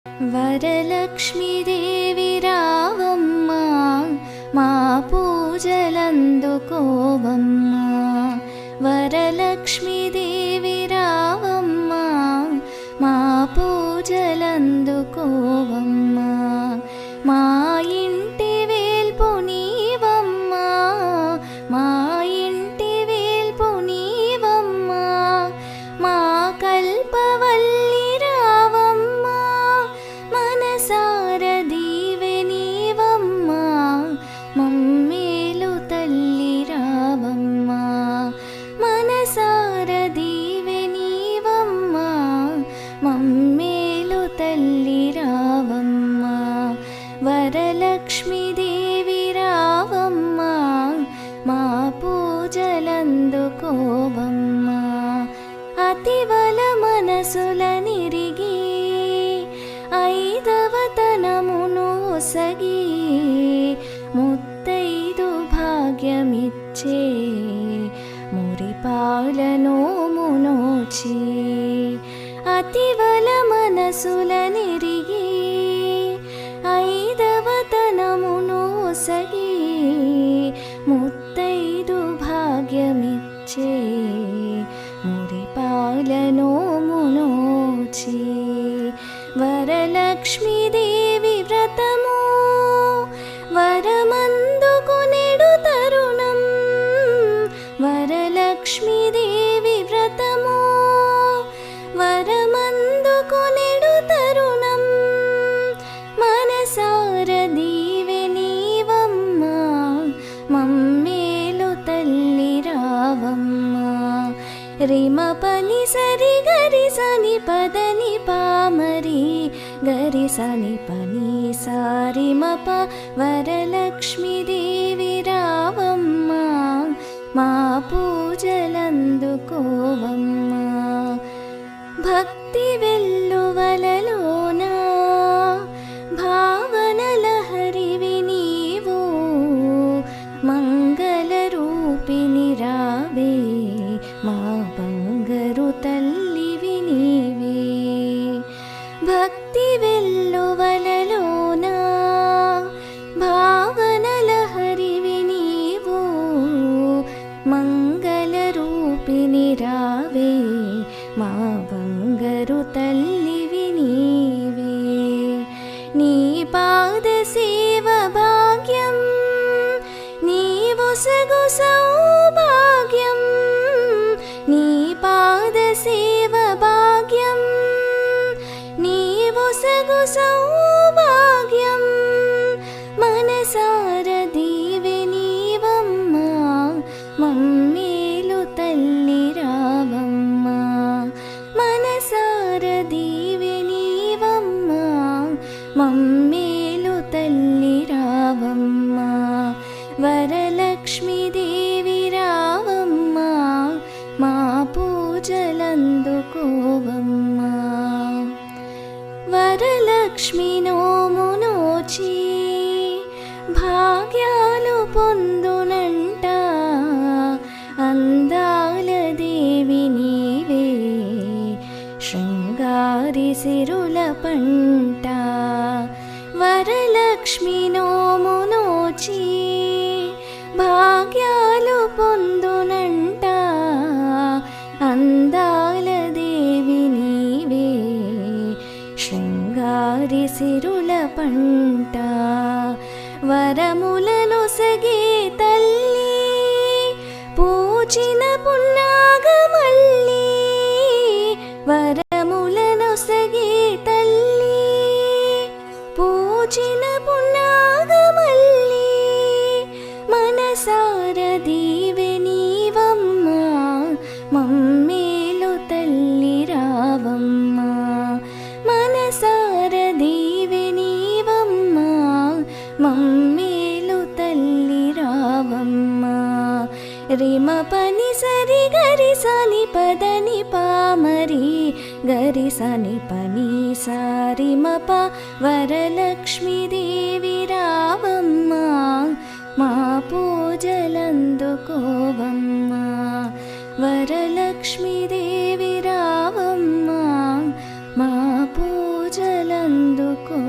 వరలక్ష్మీదేవి రావమ్మా, మా పూజలందుకోవమ్మా. వరలక్ష్మీదేవి రావమ్మా, మా పూజలందుకోవమ్మా. మా ఇంటి వేల్పు నీవమ్మా, మా ఇంటి వేల్పు నీవమ్మా. మా కల్పవల్లి రావమ్మా, మనసార దీవె నీవమ్మా. మమ్మేలు తల్లి రావమ్మా, మనసార దీవె నీవమ్మా. మమ్మేలు తల్లి రావమ్మా. వరలక్ష్మీదేవి రావమ్మా, మా పూజలందుకోవమ్మా. అతివల మనసుల నిరిగి ఐదవతనమును ఒసగి ముత్తైదు భాగ్యమిచ్చే మురిపాల నోమునోచి. అతివల మనసుల నిరిగి ఐదవతనమును ఒసగి ముత్తైదు భాగ్యమిచ్చే మురిపాల నోమునోచి. వరలక్ష్మీదేవి వ్రతము వరమందుకొనెడు తరుణం. వరలక్ష్మీదేవి వ్రతము వరమందుకొనెడు తరుణం. మనసార దీవె నీవమ్మా, మమ్మేలు తల్లి రావమ్మా. రిమ పని సరి గరి సని పదని పామరి గరి సని పని సారి మప. వరలక్ష్మీదేవి రావమ్మా, మా పూజలందుకోవమ్మా. భక్తి వెల్లువలలోనా భావన లహరివి నీవు. మంగళ రూపిణి రావే, మా బంగారు తల్లివి నీవే. భక్తి వెల్లువలలోనా భావన లహరివి నీవు. మంగళ రూపిణి రావే, మా బంగారు తల్లివి నీవే. నీ పాద సేవ భాగ్యం, నీవు సగు సౌభాగ్యం. నీ పాద సేవ భాగ్యం, నీవు సగు సౌభాగ్యం. మనసార దీవె నీవమ్మా, మమ్మేలు తల్లి రావమ్మా. మనసార దీవె నీవమ్మా, మమ్మేలు తల్లి రావమ్మా. వరలక్ష్మీదేవి రావమ్మా, మా పూజలందుకోవమ్మా. వరలక్ష్మి నోమునోచి భాగ్యాలు పొందునంట. అందాల దేవి నీవే, శృంగారి సిరుల పంట. వరలక్ష్మి నోమునోచి భాగ్యాలు పొందునంట. అందాల దేవి నీవే, శృంగారి సిరుల పంట. వరములనొసగే తల్లి, పూచిన పున్నాగమల్లి. వరములనొసగే తల్లి, పూచిన పున్నాగమల్లి. మనసార దీవె నీవమ్మా, మమ్మేలు తల్లి రావమ్మా. మనసార దీవె నీవమ్మా, మమ్మేలు తల్లి రావమ్మా. రిమ పని సరి గరి సని పదని పామరి గరి సని పని సారి మప. వరలక్ష్మీదేవి రావమ్మా, మా పూజలందుకోవమ్మా. వరలక్ష్మీదేవి రావమ్మా, మా పూజలందు కొ